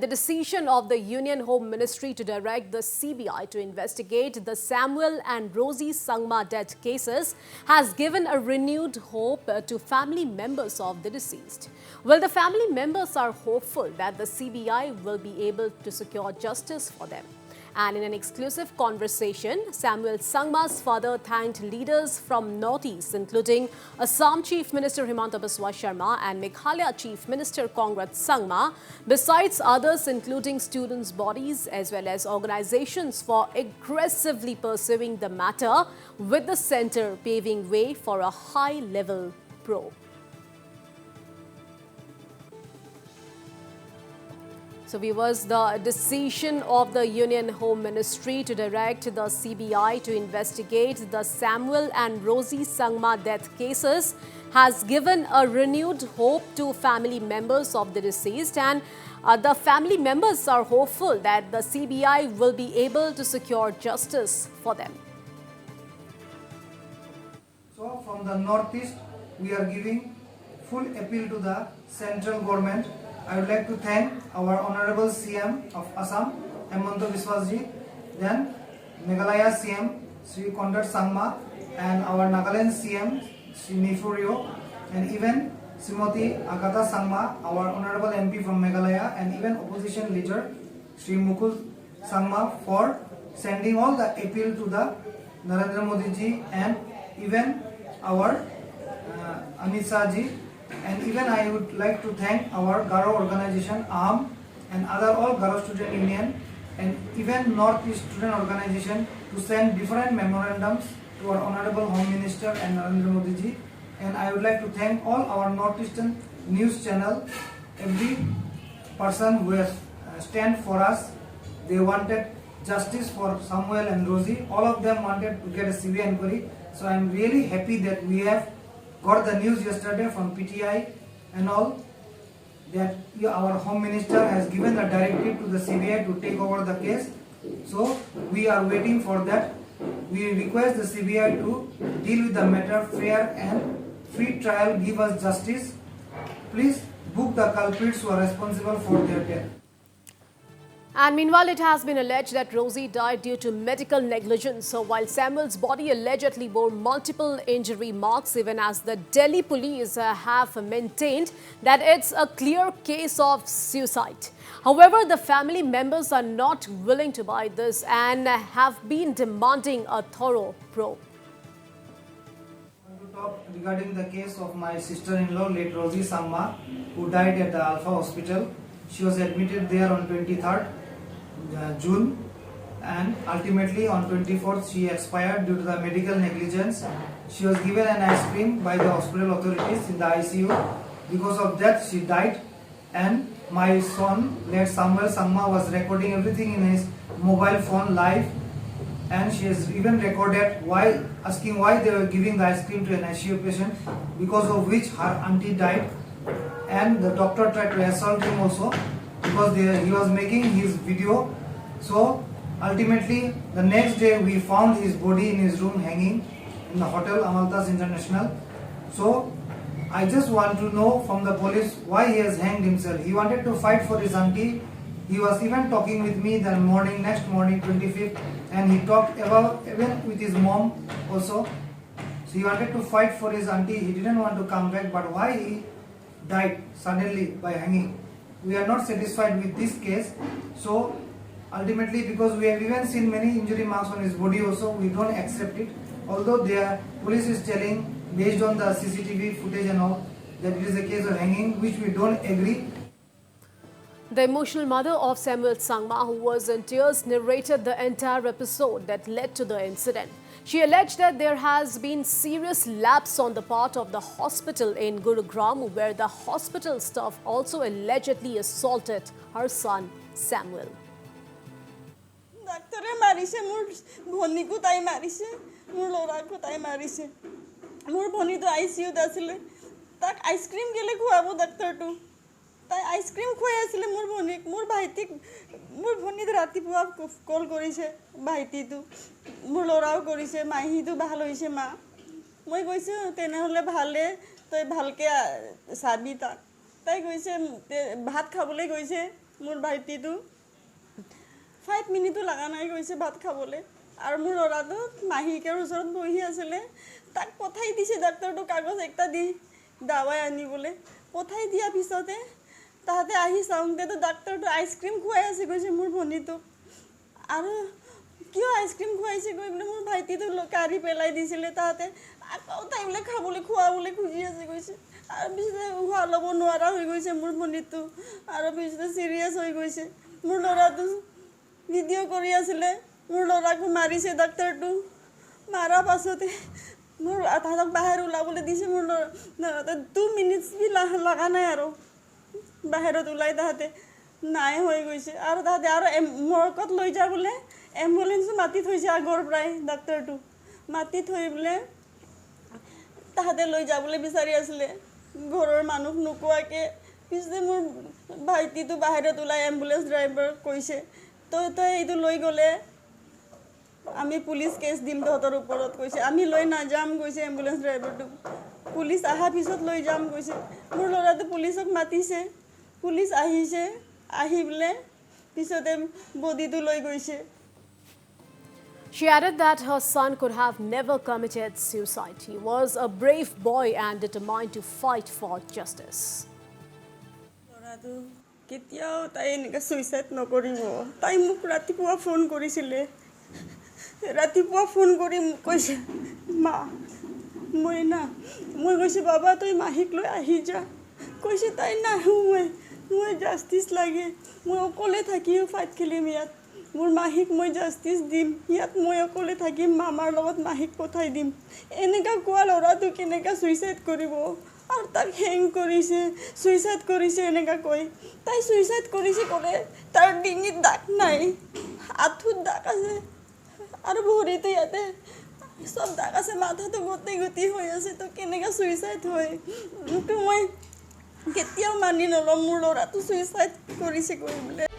the decision of the Union Home Ministry to direct the CBI to investigate the Samuel and Rosie Sangma death cases has given a renewed hope to family members of the deceased. Well, the family members are hopeful that the CBI will be able to secure justice for them. And in an exclusive conversation, Samuel Sangma's father thanked leaders from Northeast, including Assam Chief Minister Himanta Biswa Sharma and Meghalaya Chief Minister Kongrat Sangma, besides others including students' bodies as well as organizations for aggressively pursuing the matter, with the centre paving way for a high-level probe. So, viewers, the decision of the Union Home Ministry to direct the CBI to investigate the Samuel and Rosie Sangma death cases has given a renewed hope to family members of the deceased, and the family members are hopeful that the CBI will be able to secure justice for them. So, from the Northeast, we are giving full appeal to the central government. I would like to thank our Honorable CM of Assam, Himanta Biswa Ji, then Meghalaya CM, Sri Kongrat Sangma, and our Nagaland CM, Sri Nifurio, and even Srimati Agata Sangma, our Honorable MP from Meghalaya, and even opposition leader, Sri Mukul Sangma, for sending all the appeal to the Narendra Modi Ji, and even our Amit Shah Ji. And even I would like to thank our Garo organization, AHAM, and other all Garo student union, and even Northeast student organization to send different memorandums to our Honorable Home Minister and Narendra Modi Ji. And I would like to thank all our Northeastern news channel, every person who has stand for us. They wanted justice for Samuel and Rosie. All of them wanted to get a CBI inquiry. So I am really happy that we have got the news yesterday from PTI and all that our Home Minister has given the directive to the CBI to take over the case. So we are waiting for that. We request the CBI to deal with the matter fair and free trial, give us justice. Please book the culprits who are responsible for their death. And meanwhile, it has been alleged that Rosie died due to medical negligence. So while Samuel's body allegedly bore multiple injury marks, even as the Delhi police have maintained that it's a clear case of suicide. However, the family members are not willing to buy this and have been demanding a thorough probe. I want to talk regarding the case of my sister-in-law, late Rosie Sangma, who died at the Alpha Hospital. She was admitted there on 23rd June, and ultimately on 24th she expired due to the medical negligence. She was given an ice cream by the hospital authorities in the ICU. Because of that she died, and my son, late Samuel Sangma, was recording everything in his mobile phone live, and she has even recorded asking why they were giving the ice cream to an ICU patient, because of which her auntie died, and the doctor tried to assault him also because he was making his video. So ultimately the next day we found his body in his room hanging in the hotel Amaltas International. So I just want to know from the police why he has hanged himself. He wanted to fight for his auntie. He was even talking with me the next morning 25th, and he talked about even with his mom also. So he wanted to fight for his auntie. He didn't want to come back, but why he died suddenly by hanging? We are not satisfied with this case. So ultimately, because we have even seen many injury marks on his body also, we don't accept it. Although the police is telling, based on the CCTV footage and all, that it is a case of hanging, which we don't agree. The emotional mother of Samuel Sangma, who was in tears, narrated the entire episode that led to the incident. She alleged that there has been serious lapse on the part of the hospital in Gurugram, where the hospital staff also allegedly assaulted her son, Samuel. ডাক্তারে মারিছে মোৰ ভনীকো তাই মাৰিছে মোৰ লৰাকো তাই মাৰিছে মোৰ ভনী তো আইসিইউত আছিল তাক আইসক্ৰীম গেলে খুৱাব ডাক্তাৰটো তাই আইসক্ৰীম খুৱাই আছিল মোৰ ভনীক মোৰ ভাইটিক মোৰ ভনীত ৰাতিপুৱা কল কৰিছে ভাইটিটো মোৰ লৰাও কৰিছে মাইহিটো ভাল হৈছে মা মই কৈছো তেনেহলে ভালে তই ভালকে চাবি তাক তাই কৈছে ভাত খাবলৈ গৈছে মোৰ ভাইটিটো 5 মিনিটো লগা নাই গৈছে ভাত খাবলৈ আৰু মোৰ ল'ৰাটো মাহীকৰ ওচৰত বহি আছিলে তাক পঠাই দিছে ডাক্তৰটো কাগজ একটা দি দাৱাই আনিবলৈ পঠাই দিয়াৰ পিছতে তাহাঁতে আহি চাওঁতেতো ডাক্তৰটো আইচক্ৰীম খুৱাই আছে গৈছে মোৰ ভনীটোক আৰু কিয় আইচক্ৰীম খুৱাইছে গৈ বোলে মোৰ ভাইটিটো কাঢ়ি পেলাই দিছিলে তাহাঁতে আকৌ তাই বোলে খাবলৈ খুৱাবলৈ খুজি আছে গৈছে আৰু পিছতে উশাহ ল'ব নোৱাৰা হৈ গৈছে মোৰ ভনীটো আৰু পিছতে চিৰিয়াছ হৈ গৈছে মোৰ ল'ৰাটো ভিডিঅ' কৰি আছিলে মোৰ ল'ৰাকো মাৰিছে ডাক্তৰটো মাৰাৰ পাছতে মোৰ তাহাঁতক বাহিৰ ওলাবলৈ দিছে মোৰ ল'ৰা 2 মিনিটছ বি লগা নাই আৰু বাহিৰত ওলাই তাহাঁতে নাই হৈ গৈছে আৰু তাহাঁতে আৰু মৰ্গত লৈ যাবলৈ এম্বুলেঞ্চো মাতি থৈছে আগৰ পৰাই ডাক্তৰটো মাতি থৈ বোলে তাহাঁতে লৈ যাবলৈ বিচাৰি আছিলে ঘৰৰ মানুহ নোকোৱাকৈ পিছতে মোৰ ভাইটিটো বাহিৰত ওলাই এম্বুলেঞ্চ ড্ৰাইভাৰক কৈছে তই এইটো লৈ গ'লে আমি পুলিচ কেছ দিম তহঁতৰ ওপৰত কৈছে আমি লৈ নাযাম কৈছে এম্বুলেঞ্চ ড্ৰাইভাৰটোক পুলিচ অহাৰ পিছত লৈ যাম কৈছে মোৰ ল'ৰাটো পুলিচক মাতিছে পুলিচ আহিছে আহি বোলে পিছতে বডিটো লৈ গৈছে She added that her son could have never committed suicide. He was a brave boy and determined to fight for justice. ল'ৰাটো কেতিয়াও তাই এনেকৈ ছুইচাইড নকৰিব তাই মোক ৰাতিপুৱা ফোন কৰিছিলে ৰাতিপুৱা ফোন কৰি মোক কৈছে মা মই কৈছোঁ বাবা তই মাহীক লৈ আহি যা কৈছে তাই নাহোঁ মই জাষ্টিছ লাগে মই অকলে থাকিও ফাইট খেলিম ইয়াত মোৰ মাহীক মই জাষ্টিছ দিম ইয়াত মই অকলে থাকিম মামাৰ লগত মাহীক পঠাই দিম এনেকুৱা কোৱা ল'ৰাটো কেনেকৈ ছুইচাইড কৰিব আৰু তাক হেং কৰিছে ছুইচাইড কৰিছে এনেকুৱা কৈ তাই ছুইচাইড কৰিছে ক'লে তাৰ ডিঙিত দাগ নাই আঁঠুত দাগ আছে আৰু ভৰিতে ইয়াতে সব দাগ আছে মাথাটো গোটেই গুটি হৈ আছে তো কেনেকৈ ছুইচাইড হয় তো মই কেতিয়াও মানি নল'ম মোৰ ল'ৰাটো ছুইচাইড কৰিছে কৈ বোলে